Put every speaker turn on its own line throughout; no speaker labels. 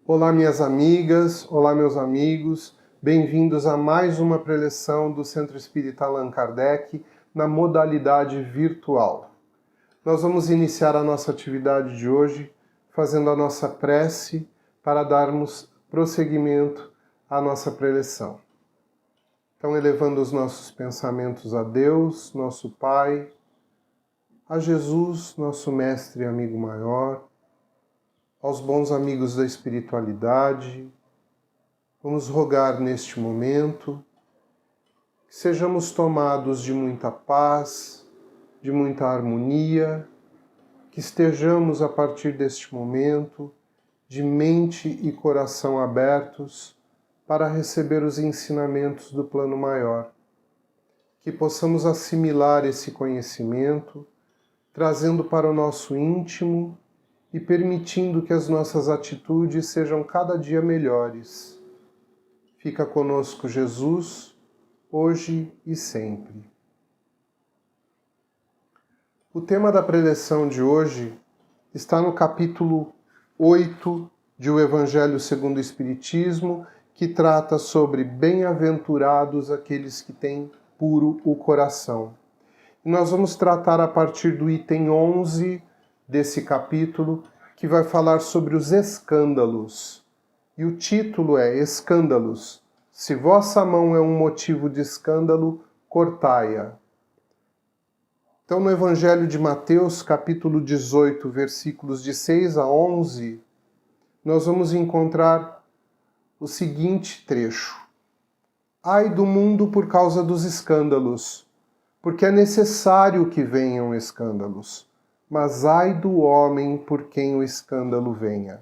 Olá, minhas amigas, olá, meus amigos, bem-vindos a mais uma preleção do Centro Espírita Allan Kardec na modalidade virtual. Nós vamos iniciar a nossa atividade de hoje fazendo a nossa prece para darmos prosseguimento à nossa preleção. Então, elevando os nossos pensamentos a Deus, nosso Pai, a Jesus, nosso Mestre e amigo maior, aos bons amigos da espiritualidade, vamos rogar neste momento que sejamos tomados de muita paz, de muita harmonia, que estejamos a partir deste momento de mente e coração abertos para receber os ensinamentos do plano maior, que possamos assimilar esse conhecimento, trazendo para o nosso íntimo e permitindo que as nossas atitudes sejam cada dia melhores. Fica conosco Jesus, hoje e sempre. O tema da preleção de hoje está no capítulo 8 de O Evangelho segundo o Espiritismo, que trata sobre bem-aventurados aqueles que têm puro o coração. E nós vamos tratar a partir do item 11 desse capítulo, que vai falar sobre os escândalos. E o título é Escândalos. Se vossa mão é um motivo de escândalo, cortai-a. Então, no Evangelho de Mateus, capítulo 18, versículos de 6 a 11, nós vamos encontrar o seguinte trecho. Ai do mundo por causa dos escândalos, porque é necessário que venham escândalos. Mas ai do homem por quem o escândalo venha.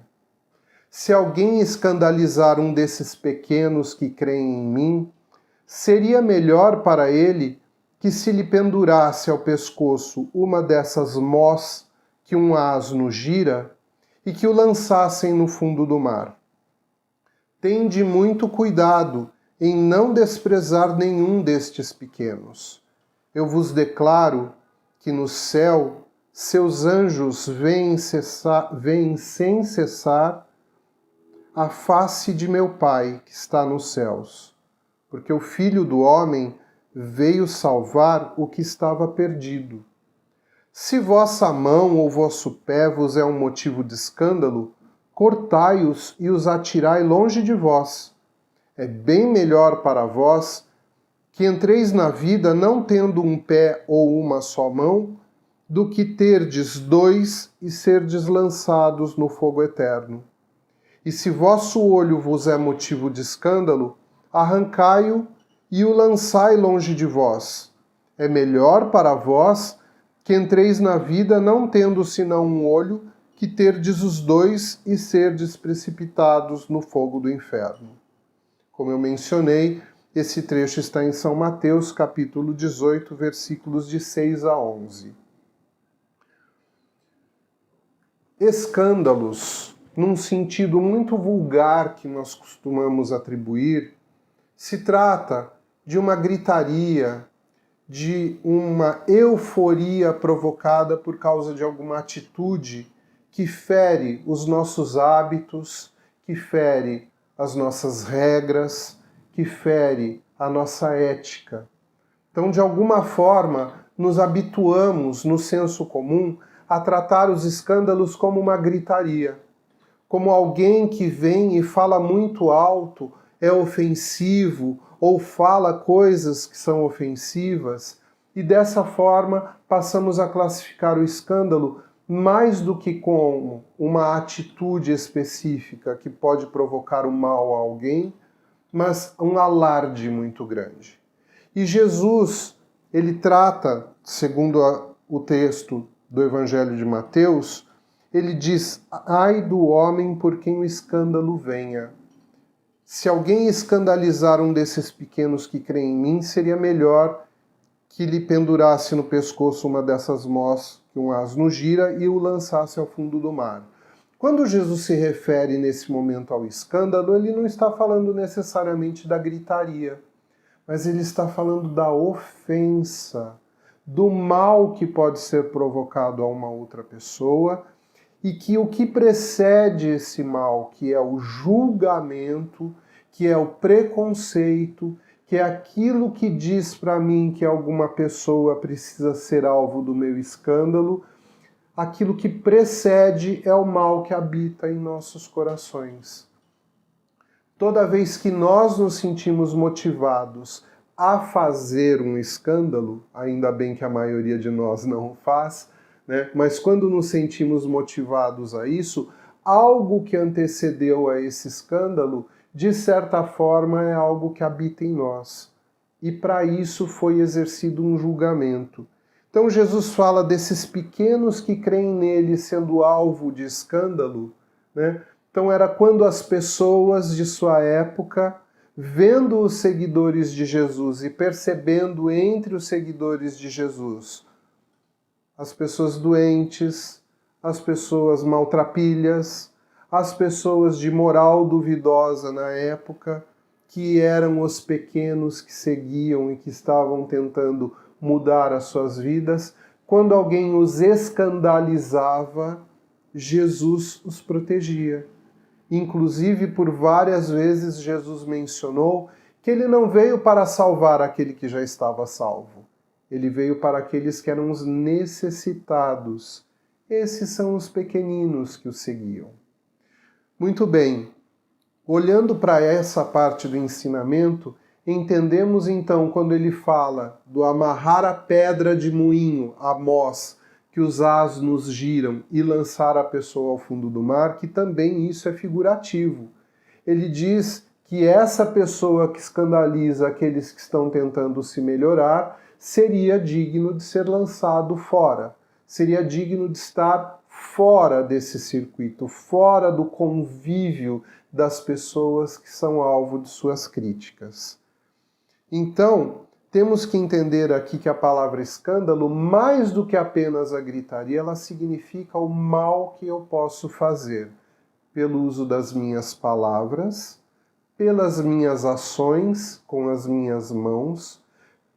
Se alguém escandalizar um desses pequenos que creem em mim, seria melhor para ele que se lhe pendurasse ao pescoço uma dessas mós que um asno gira e que o lançassem no fundo do mar. Tende muito cuidado em não desprezar nenhum destes pequenos. Eu vos declaro que no céu seus anjos veem sem cessar a face de meu Pai que está nos céus, porque o Filho do Homem veio salvar o que estava perdido. Se vossa mão ou vosso pé vos é um motivo de escândalo, cortai-os e os atirai longe de vós. É bem melhor para vós que entreis na vida não tendo um pé ou uma só mão, do que terdes dois e serdes lançados no fogo eterno. E se vosso olho vos é motivo de escândalo, arrancai-o e o lançai longe de vós. É melhor para vós que entreis na vida não tendo senão um olho, que terdes os dois e serdes precipitados no fogo do inferno. Como eu mencionei, esse trecho está em São Mateus, capítulo 18, versículos de 6 a 11. Escândalos, num sentido muito vulgar que nós costumamos atribuir, se trata de uma gritaria, de uma euforia provocada por causa de alguma atitude que fere os nossos hábitos, que fere as nossas regras, que fere a nossa ética. Então, de alguma forma, nos habituamos, no senso comum, a tratar os escândalos como uma gritaria, como alguém que vem e fala muito alto, é ofensivo, ou fala coisas que são ofensivas, e dessa forma passamos a classificar o escândalo mais do que como uma atitude específica que pode provocar o mal a alguém, mas um alarde muito grande. E Jesus, ele trata, segundo o texto do Evangelho de Mateus, ele diz, ai do homem por quem o escândalo venha. Se alguém escandalizar um desses pequenos que creem em mim, seria melhor que lhe pendurasse no pescoço uma dessas mós que um asno gira e o lançasse ao fundo do mar. Quando Jesus se refere nesse momento ao escândalo, ele não está falando necessariamente da gritaria, mas ele está falando da ofensa, do mal que pode ser provocado a uma outra pessoa e que o que precede esse mal, que é o julgamento, que é o preconceito, que é aquilo que diz para mim que alguma pessoa precisa ser alvo do meu escândalo, aquilo que precede é o mal que habita em nossos corações. Toda vez que nós nos sentimos motivados a fazer um escândalo, ainda bem que a maioria de nós não o faz, né? Mas quando nos sentimos motivados a isso, algo que antecedeu a esse escândalo, de certa forma, é algo que habita em nós. E para isso foi exercido um julgamento. Então Jesus fala desses pequenos que creem nele sendo alvo de escândalo, né? Então era quando as pessoas de sua época, vendo os seguidores de Jesus e percebendo entre os seguidores de Jesus as pessoas doentes, as pessoas maltrapilhas, as pessoas de moral duvidosa na época, que eram os pequenos que seguiam e que estavam tentando mudar as suas vidas, quando alguém os escandalizava, Jesus os protegia. Inclusive, por várias vezes, Jesus mencionou que ele não veio para salvar aquele que já estava salvo. Ele veio para aqueles que eram os necessitados. Esses são os pequeninos que o seguiam. Muito bem. Olhando para essa parte do ensinamento, entendemos então quando ele fala do amarrar a pedra de moinho, Amós, que os asnos giram e lançar a pessoa ao fundo do mar, que também isso é figurativo. Ele diz que essa pessoa que escandaliza aqueles que estão tentando se melhorar seria digno de ser lançado fora, seria digno de estar fora desse circuito, fora do convívio das pessoas que são alvo de suas críticas. Então, temos que entender aqui que a palavra escândalo, mais do que apenas a gritaria, ela significa o mal que eu posso fazer pelo uso das minhas palavras, pelas minhas ações com as minhas mãos,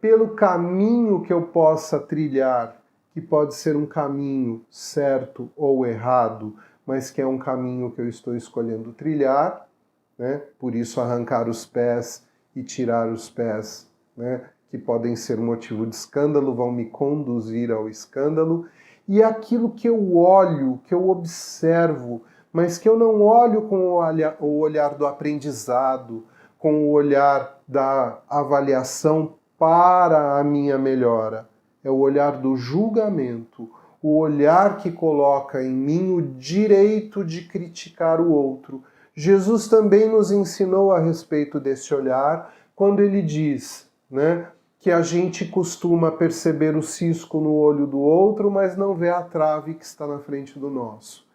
pelo caminho que eu possa trilhar, que pode ser um caminho certo ou errado, mas que é um caminho que eu estou escolhendo trilhar, né? Por isso arrancar os pés e tirar os pés, né? Que podem ser motivo de escândalo, vão me conduzir ao escândalo, e aquilo que eu olho, que eu observo, mas que eu não olho com o olhar do aprendizado, com o olhar da avaliação para a minha melhora. É o olhar do julgamento, o olhar que coloca em mim o direito de criticar o outro. Jesus também nos ensinou a respeito desse olhar, quando ele diz, né, que a gente costuma perceber o cisco no olho do outro, mas não vê a trave que está na frente do nosso.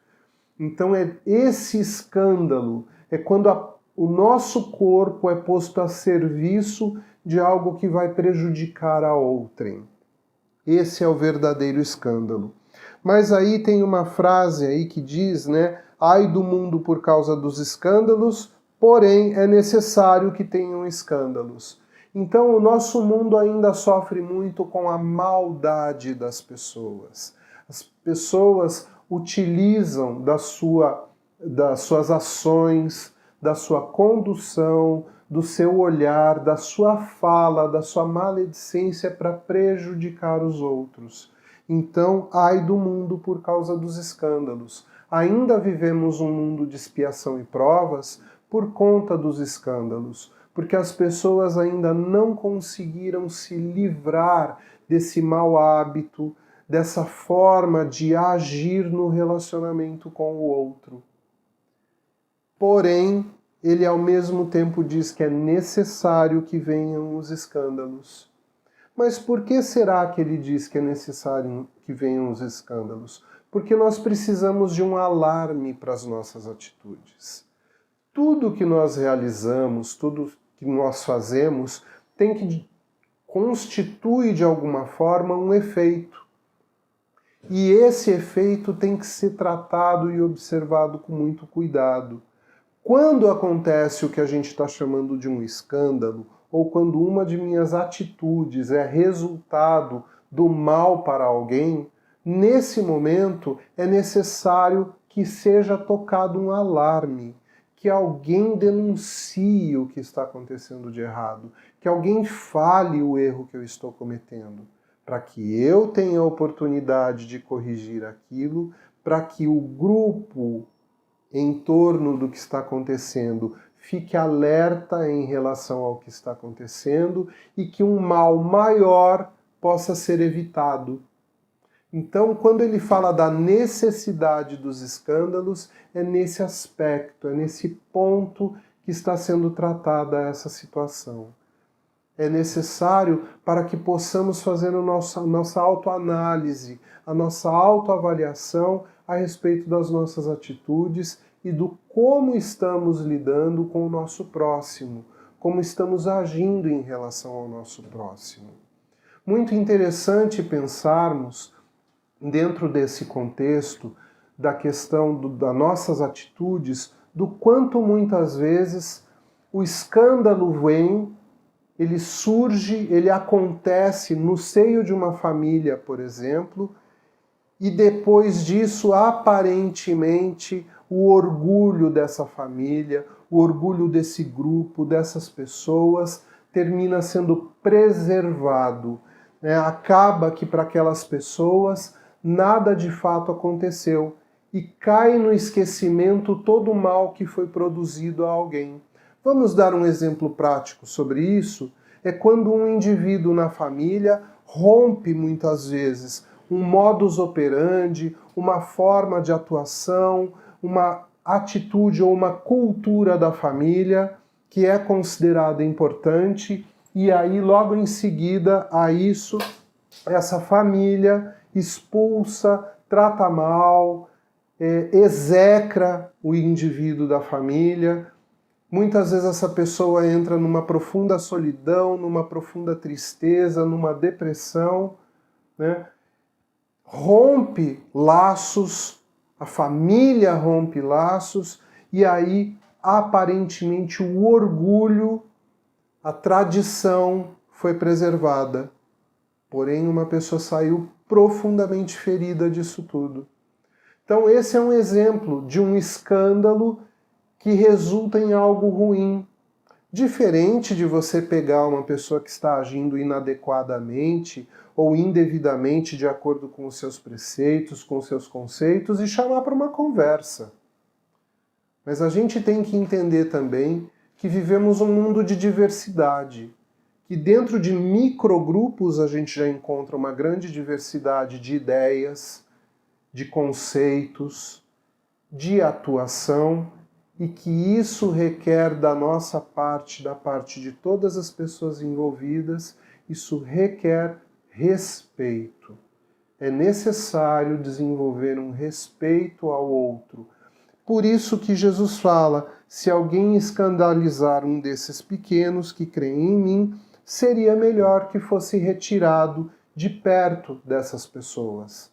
Então é esse escândalo, é quando o nosso corpo é posto a serviço de algo que vai prejudicar a outrem. Esse é o verdadeiro escândalo. Mas aí tem uma frase aí que diz, né, ai do mundo por causa dos escândalos, porém é necessário que tenham escândalos. Então o nosso mundo ainda sofre muito com a maldade das pessoas. As pessoas utilizam das suas ações, da sua condução, do seu olhar, da sua fala, da sua maledicência para prejudicar os outros. Então, ai do mundo por causa dos escândalos. Ainda vivemos um mundo de expiação e provas por conta dos escândalos, porque as pessoas ainda não conseguiram se livrar desse mau hábito, dessa forma de agir no relacionamento com o outro. Porém, ele ao mesmo tempo diz que é necessário que venham os escândalos. Mas por que será que ele diz que é necessário que venham os escândalos? Porque nós precisamos de um alarme para as nossas atitudes. Tudo que nós realizamos, tudo que nós fazemos, constitui de alguma forma um efeito. E esse efeito tem que ser tratado e observado com muito cuidado. Quando acontece o que a gente está chamando de um escândalo, ou quando uma de minhas atitudes é resultado do mal para alguém, nesse momento é necessário que seja tocado um alarme, que alguém denuncie o que está acontecendo de errado, que alguém fale o erro que eu estou cometendo, para que eu tenha a oportunidade de corrigir aquilo, para que o grupo em torno do que está acontecendo fique alerta em relação ao que está acontecendo e que um mal maior possa ser evitado. Então, quando ele fala da necessidade dos escândalos, é nesse aspecto, é nesse ponto que está sendo tratada essa situação. É necessário para que possamos fazer a nossa autoanálise, a nossa autoavaliação a respeito das nossas atitudes e do como estamos lidando com o nosso próximo, como estamos agindo em relação ao nosso próximo. Muito interessante pensarmos, dentro desse contexto, da questão das nossas atitudes, do quanto muitas vezes o escândalo vem, ele surge, ele acontece no seio de uma família, por exemplo, e depois disso, aparentemente, o orgulho dessa família, o orgulho desse grupo, dessas pessoas, termina sendo preservado. Acaba que para aquelas pessoas nada de fato aconteceu e cai no esquecimento todo o mal que foi produzido a alguém. Vamos dar um exemplo prático sobre isso? É quando um indivíduo na família rompe muitas vezes um modus operandi, uma forma de atuação, uma atitude ou uma cultura da família que é considerada importante, e aí logo em seguida a isso, essa família expulsa, trata mal, execra o indivíduo da família. Muitas vezes essa pessoa entra numa profunda solidão, numa profunda tristeza, numa depressão, né? Rompe laços, a família rompe laços, e aí aparentemente o orgulho, a tradição foi preservada. Porém, uma pessoa saiu profundamente ferida disso tudo. Então esse é um exemplo de um escândalo que resulta em algo ruim. Diferente de você pegar uma pessoa que está agindo inadequadamente ou indevidamente de acordo com os seus preceitos, com os seus conceitos, e chamar para uma conversa. Mas a gente tem que entender também que vivemos um mundo de diversidade, que dentro de microgrupos a gente já encontra uma grande diversidade de ideias, de conceitos, de atuação, e que isso requer da nossa parte, da parte de todas as pessoas envolvidas, isso requer respeito. É necessário desenvolver um respeito ao outro. Por isso que Jesus fala, se alguém escandalizar um desses pequenos que creem em mim, seria melhor que fosse retirado de perto dessas pessoas.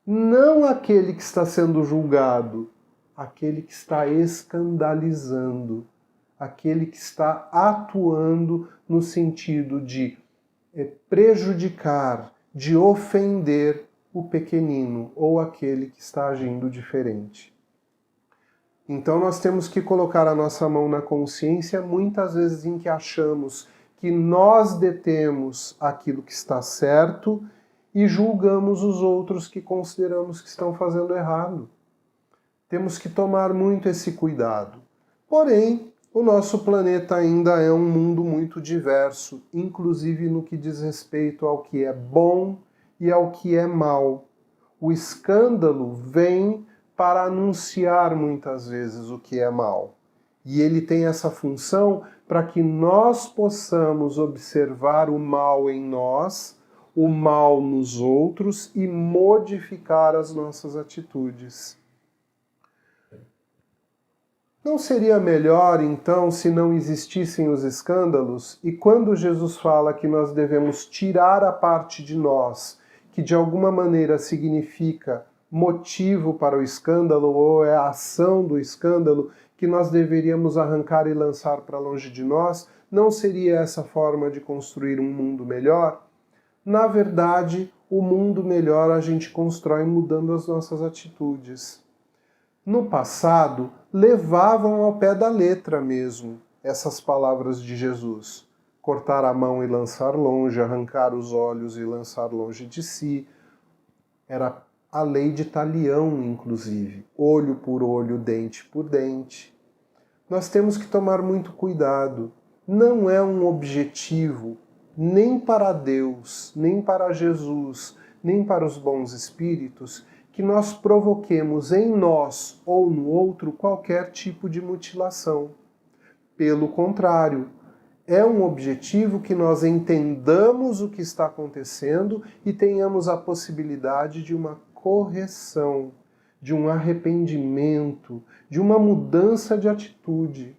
Não aquele que está sendo julgado, aquele que está escandalizando, aquele que está atuando no sentido de prejudicar, de ofender o pequenino ou aquele que está agindo diferente. Então nós temos que colocar a nossa mão na consciência muitas vezes em que achamos que nós detemos aquilo que está certo e julgamos os outros que consideramos que estão fazendo errado. Temos que tomar muito esse cuidado. Porém, o nosso planeta ainda é um mundo muito diverso, inclusive no que diz respeito ao que é bom e ao que é mal. O escândalo vem para anunciar muitas vezes o que é mal. E ele tem essa função para que nós possamos observar o mal em nós, o mal nos outros e modificar as nossas atitudes. Não seria melhor, então, se não existissem os escândalos? E quando Jesus fala que nós devemos tirar a parte de nós, que de alguma maneira significa motivo para o escândalo, ou é a ação do escândalo, que nós deveríamos arrancar e lançar para longe de nós, não seria essa forma de construir um mundo melhor? Na verdade, o mundo melhor a gente constrói mudando as nossas atitudes. no passado, levavam ao pé da letra mesmo essas palavras de Jesus. Cortar a mão e lançar longe, arrancar os olhos e lançar longe de si. Era a lei de talião, inclusive. Olho por olho, dente por dente. Nós temos que tomar muito cuidado. Não é um objetivo, nem para Deus, nem para Jesus, nem para os bons espíritos, que nós provoquemos em nós ou no outro qualquer tipo de mutilação. Pelo contrário, é um objetivo que nós entendamos o que está acontecendo e tenhamos a possibilidade de uma correção, de um arrependimento, de uma mudança de atitude.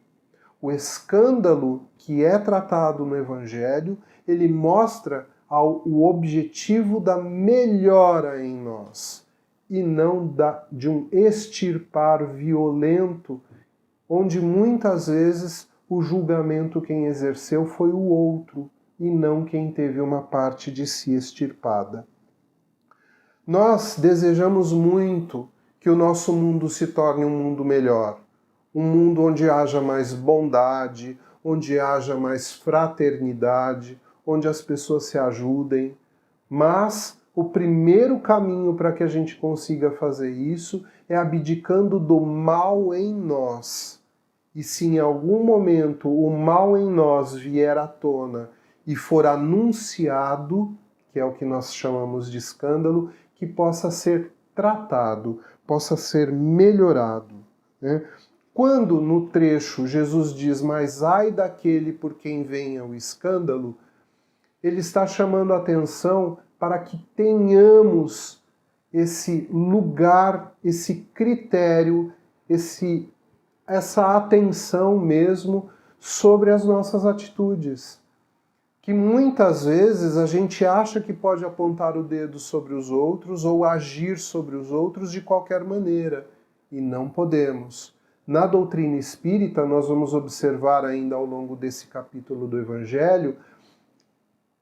O escândalo que é tratado no Evangelho, ele mostra o objetivo da melhora em nós e não de um extirpar violento, onde muitas vezes o julgamento quem exerceu foi o outro e não quem teve uma parte de si extirpada. Nós desejamos muito que o nosso mundo se torne um mundo melhor, um mundo onde haja mais bondade, onde haja mais fraternidade, onde as pessoas se ajudem, mas o primeiro caminho para que a gente consiga fazer isso é abdicando do mal em nós. E se em algum momento o mal em nós vier à tona e for anunciado, que é o que nós chamamos de escândalo, que possa ser tratado, possa ser melhorado, né? Quando no trecho Jesus diz, mas ai daquele por quem venha o escândalo, ele está chamando a atenção para que tenhamos esse lugar, esse critério, essa atenção mesmo sobre as nossas atitudes. Que muitas vezes a gente acha que pode apontar o dedo sobre os outros ou agir sobre os outros de qualquer maneira, e não podemos. Na doutrina espírita, nós vamos observar ainda ao longo desse capítulo do Evangelho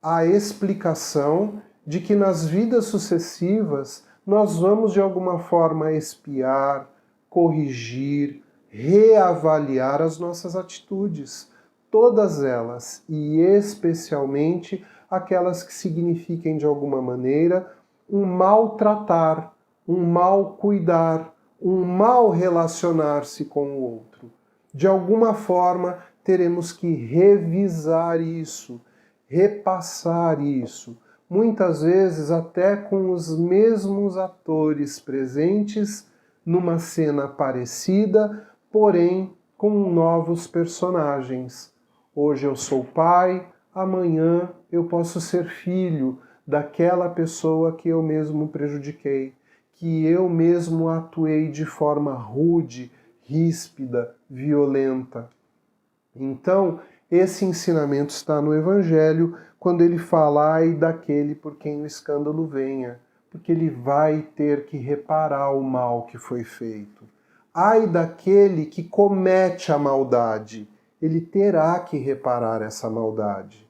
a explicação de que nas vidas sucessivas nós vamos de alguma forma espiar, corrigir, reavaliar as nossas atitudes, todas elas, e especialmente aquelas que signifiquem de alguma maneira um maltratar, um mal cuidar, um mal relacionar-se com o outro. De alguma forma teremos que revisar isso, repassar isso, muitas vezes até com os mesmos atores presentes numa cena parecida, porém com novos personagens. Hoje eu sou pai, amanhã eu posso ser filho daquela pessoa que eu mesmo prejudiquei, que eu mesmo atuei de forma rude, ríspida, violenta. Então, esse ensinamento está no Evangelho quando ele fala, ai daquele por quem o escândalo venha, porque ele vai ter que reparar o mal que foi feito. Ai daquele que comete a maldade, ele terá que reparar essa maldade.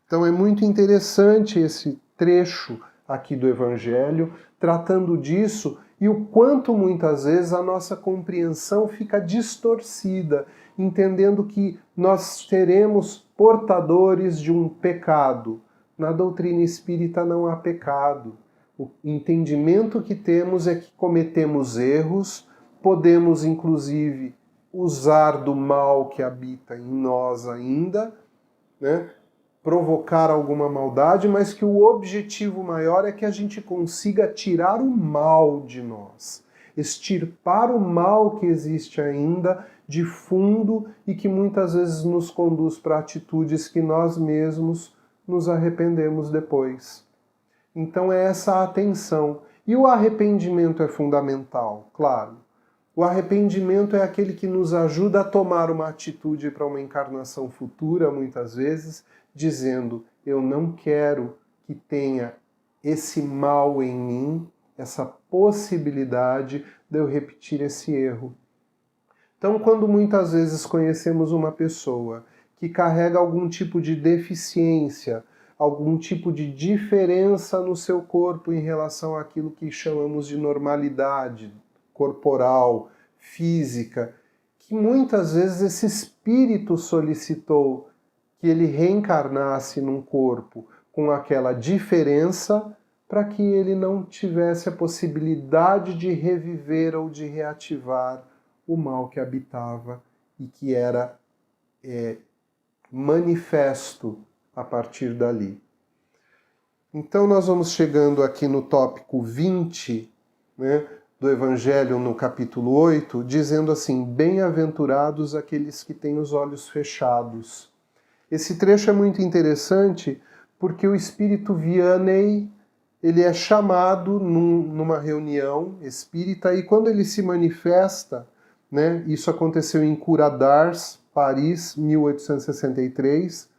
Então é muito interessante esse trecho aqui do Evangelho, tratando disso e o quanto muitas vezes a nossa compreensão fica distorcida, entendendo que nós seremos portadores de um pecado. Na doutrina espírita não há pecado. O entendimento que temos é que cometemos erros, podemos inclusive usar do mal que habita em nós ainda, né? Provocar alguma maldade, mas que o objetivo maior é que a gente consiga tirar o mal de nós, extirpar o mal que existe ainda de fundo e que muitas vezes nos conduz para atitudes que nós mesmos nos arrependemos depois. Então é essa atenção. E o arrependimento é fundamental, claro. O arrependimento é aquele que nos ajuda a tomar uma atitude para uma encarnação futura, muitas vezes, dizendo, eu não quero que tenha esse mal em mim, essa possibilidade de eu repetir esse erro. Então, quando muitas vezes conhecemos uma pessoa que carrega algum tipo de deficiência, algum tipo de diferença no seu corpo em relação àquilo que chamamos de normalidade corporal, física, que muitas vezes esse espírito solicitou que ele reencarnasse num corpo com aquela diferença para que ele não tivesse a possibilidade de reviver ou de reativar o mal que habitava e que era manifesto a partir dali. Então nós vamos chegando aqui no tópico 20, né, do Evangelho no capítulo 8, dizendo assim: bem-aventurados aqueles que têm os olhos fechados. Esse trecho é muito interessante porque o espírito Vianney, ele é chamado numa reunião espírita e quando ele se manifesta, né, isso aconteceu em Curadars, Paris, 1863,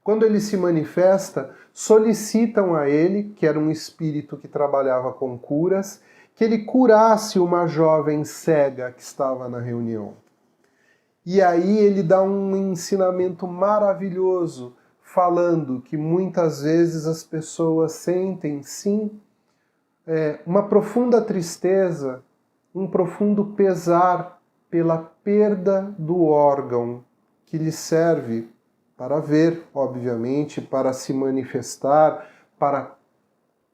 quando ele se manifesta, solicitam a ele, que era um espírito que trabalhava com curas, que ele curasse uma jovem cega que estava na reunião. E aí ele dá um ensinamento maravilhoso, falando que muitas vezes as pessoas sentem, sim, uma profunda tristeza, um profundo pesar pela perda do órgão que lhe serve para ver, obviamente, para se manifestar, para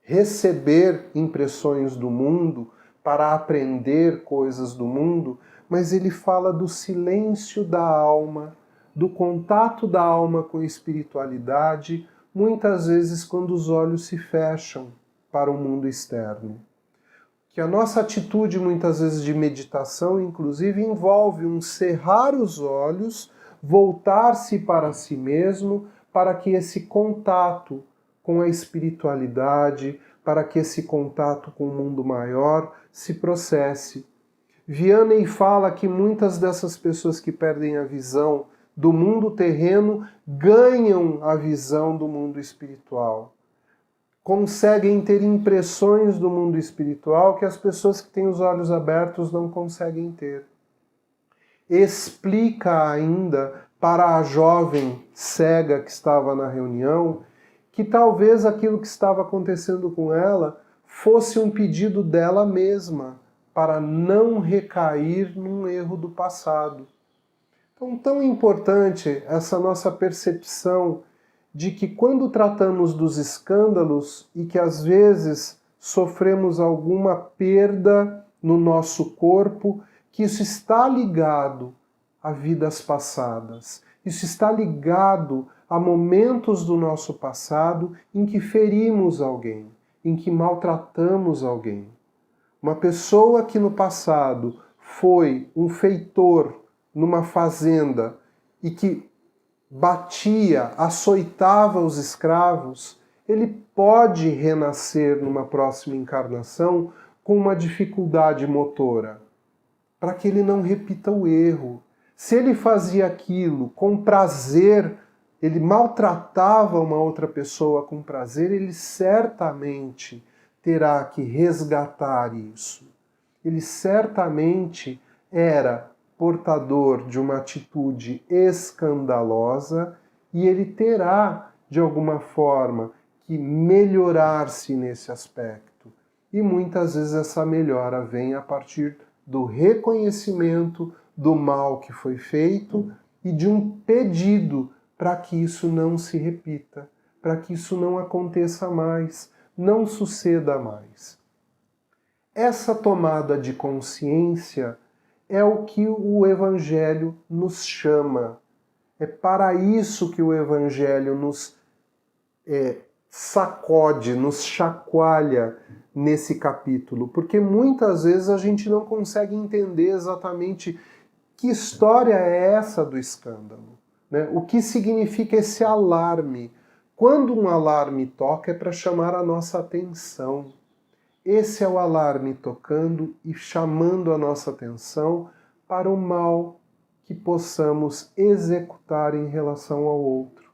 receber impressões do mundo, para aprender coisas do mundo, mas ele fala do silêncio da alma, do contato da alma com a espiritualidade, muitas vezes quando os olhos se fecham para o mundo externo. Que a nossa atitude, muitas vezes, de meditação, inclusive, envolve um cerrar os olhos, voltar-se para si mesmo, para que esse contato com a espiritualidade, para que esse contato com o mundo maior se processe. Vianney fala que muitas dessas pessoas que perdem a visão do mundo terreno ganham a visão do mundo espiritual. Conseguem ter impressões do mundo espiritual que as pessoas que têm os olhos abertos não conseguem ter. Explica ainda para a jovem cega que estava na reunião que talvez aquilo que estava acontecendo com ela fosse um pedido dela mesma para não recair num erro do passado. Então, tão importante essa nossa percepção de que quando tratamos dos escândalos e que às vezes sofremos alguma perda no nosso corpo, que isso está ligado a vidas passadas. Isso está ligado a momentos do nosso passado em que ferimos alguém, em que maltratamos alguém. Uma pessoa que no passado foi um feitor numa fazenda e que batia, açoitava os escravos, ele pode renascer numa próxima encarnação com uma dificuldade motora, para que ele não repita o erro. Se ele fazia aquilo com prazer, ele maltratava uma outra pessoa com prazer, ele certamente terá que resgatar isso. Ele certamente era portador de uma atitude escandalosa e ele terá, de alguma forma, que melhorar-se nesse aspecto. E muitas vezes essa melhora vem a partir do reconhecimento do mal que foi feito e de um pedido para que isso não se repita, para que isso não aconteça mais, não suceda mais. Essa tomada de consciência é o que o Evangelho nos chama. É para isso que o Evangelho nos sacode, nos chacoalha nesse capítulo, porque muitas vezes a gente não consegue entender exatamente que história é essa do escândalo, né? O que significa esse alarme? Quando um alarme toca é para chamar a nossa atenção. Esse é o alarme tocando e chamando a nossa atenção para o mal que possamos executar em relação ao outro.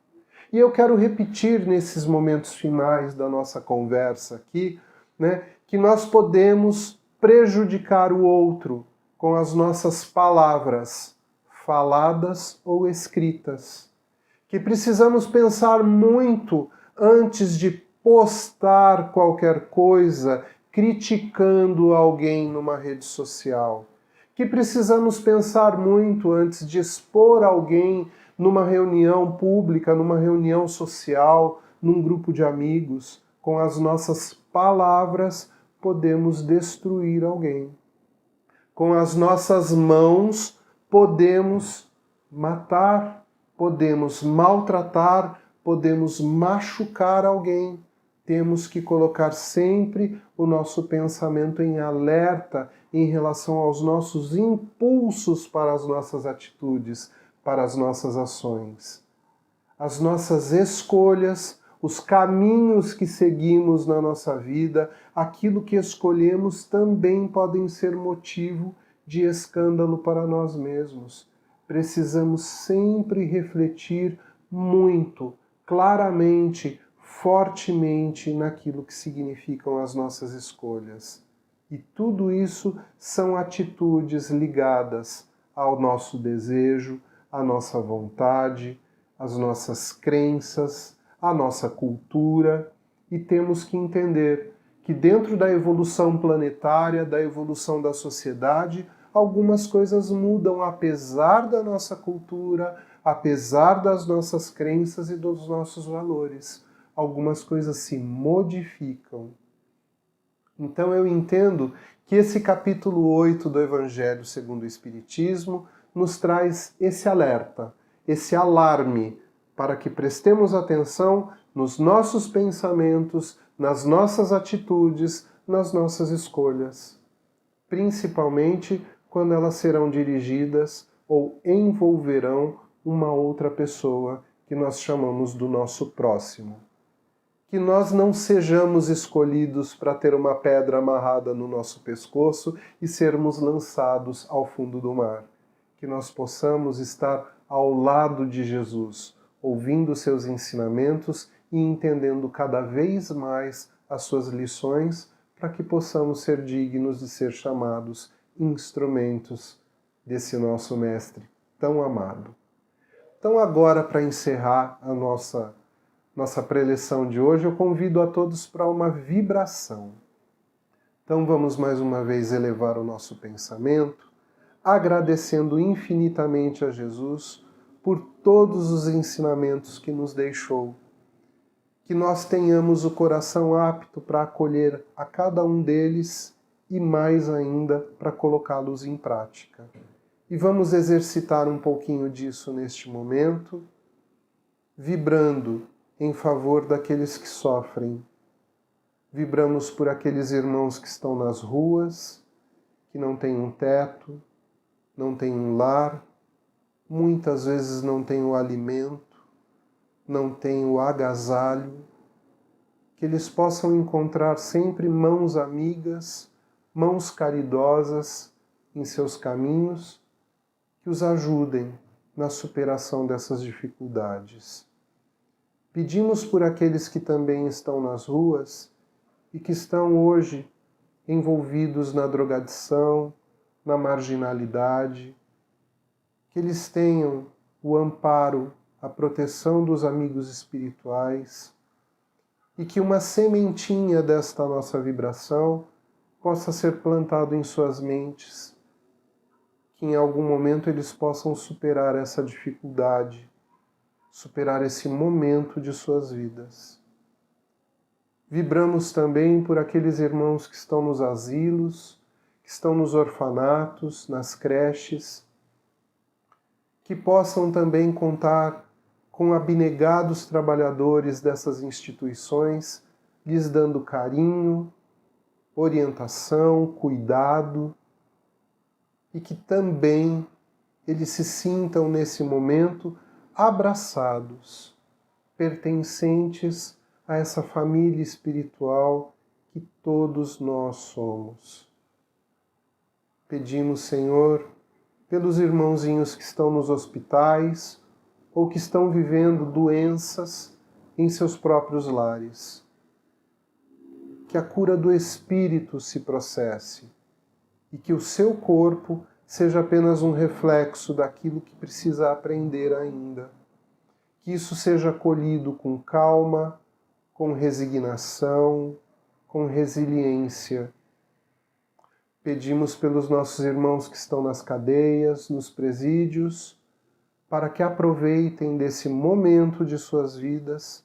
E eu quero repetir nesses momentos finais da nossa conversa aqui, né, que nós podemos prejudicar o outro com as nossas palavras, faladas ou escritas. Que precisamos pensar muito antes de postar qualquer coisa criticando alguém numa rede social. que precisamos pensar muito antes de expor alguém numa reunião pública, numa reunião social, num grupo de amigos. Com as nossas palavras podemos destruir alguém. Com as nossas mãos podemos matar, podemos maltratar, podemos machucar alguém. Temos que colocar sempre o nosso pensamento em alerta em relação aos nossos impulsos para as nossas atitudes, para as nossas ações. As nossas escolhas, os caminhos que seguimos na nossa vida, aquilo que escolhemos também podem ser motivo de escândalo para nós mesmos. Precisamos sempre refletir muito, claramente, fortemente naquilo que significam as nossas escolhas. E tudo isso são atitudes ligadas ao nosso desejo, à nossa vontade, às nossas crenças, à nossa cultura, e temos que entender que dentro da evolução planetária, da evolução da sociedade, algumas coisas mudam apesar da nossa cultura, apesar das nossas crenças e dos nossos valores. Algumas coisas se modificam. Então eu entendo que esse capítulo 8 do Evangelho segundo o Espiritismo nos traz esse alerta, esse alarme, para que prestemos atenção nos nossos pensamentos, nas nossas atitudes, nas nossas escolhas, principalmente quando elas serão dirigidas ou envolverão uma outra pessoa que nós chamamos do nosso próximo. Que nós não sejamos escolhidos para ter uma pedra amarrada no nosso pescoço e sermos lançados ao fundo do mar. Que nós possamos estar ao lado de Jesus, ouvindo seus ensinamentos e entendendo cada vez mais as suas lições, para que possamos ser dignos de ser chamados instrumentos desse nosso Mestre tão amado. Então agora, para encerrar a nossa preleção de hoje, eu convido a todos para uma vibração. Então vamos mais uma vez elevar o nosso pensamento, agradecendo infinitamente a Jesus por todos os ensinamentos que nos deixou. Que nós tenhamos o coração apto para acolher a cada um deles e mais ainda para colocá-los em prática. E vamos exercitar um pouquinho disso neste momento, vibrando em favor daqueles que sofrem. Vibramos por aqueles irmãos que estão nas ruas, que não têm um teto, não têm um lar, muitas vezes não têm o alimento, não têm o agasalho, que eles possam encontrar sempre mãos amigas, mãos caridosas em seus caminhos, que os ajudem na superação dessas dificuldades. Pedimos por aqueles que também estão nas ruas e que estão hoje envolvidos na drogadição, na marginalidade, que eles tenham o amparo, a proteção dos amigos espirituais e que uma sementinha desta nossa vibração possa ser plantado em suas mentes, que em algum momento eles possam superar essa dificuldade, superar esse momento de suas vidas. Vibramos também por aqueles irmãos que estão nos asilos, que estão nos orfanatos, nas creches, que possam também contar com abnegados trabalhadores dessas instituições, lhes dando carinho, orientação, cuidado, e que também eles se sintam nesse momento abraçados, pertencentes a essa família espiritual que todos nós somos. Pedimos, Senhor, pelos irmãozinhos que estão nos hospitais ou que estão vivendo doenças em seus próprios lares. Que a cura do espírito se processe e que o seu corpo seja apenas um reflexo daquilo que precisa aprender ainda. Que isso seja acolhido com calma, com resignação, com resiliência. Pedimos pelos nossos irmãos que estão nas cadeias, nos presídios, para que aproveitem desse momento de suas vidas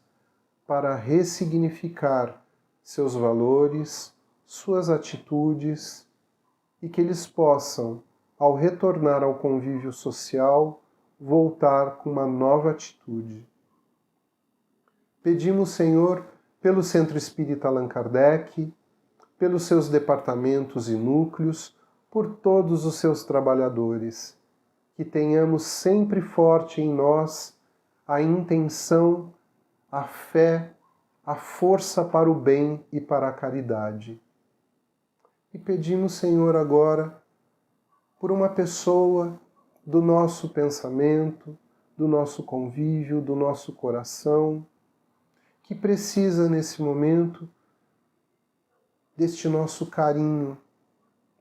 para ressignificar seus valores, suas atitudes, e que eles possam, ao retornar ao convívio social, voltar com uma nova atitude. Pedimos, Senhor, pelo Centro Espírita Allan Kardec, pelos seus departamentos e núcleos, por todos os seus trabalhadores, que tenhamos sempre forte em nós a intenção, a fé, a força para o bem e para a caridade. E pedimos, Senhor, agora, por uma pessoa do nosso pensamento, do nosso convívio, do nosso coração, que precisa nesse momento deste nosso carinho,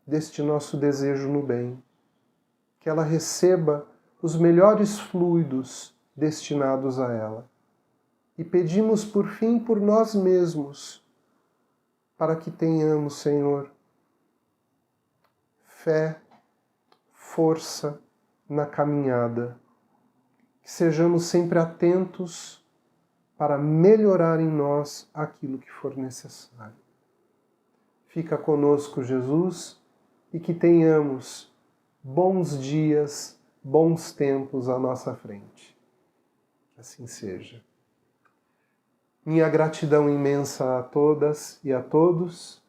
deste nosso desejo no bem, que ela receba os melhores fluidos destinados a ela. E pedimos, por fim, por nós mesmos, para que tenhamos, Senhor, fé, força na caminhada, que sejamos sempre atentos para melhorar em nós aquilo que for necessário. Fica conosco, Jesus, e que tenhamos bons dias, bons tempos à nossa frente. Assim seja. Minha gratidão imensa a todas e a todos,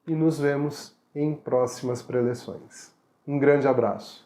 e nos vemos em próximas preleções. Um grande abraço.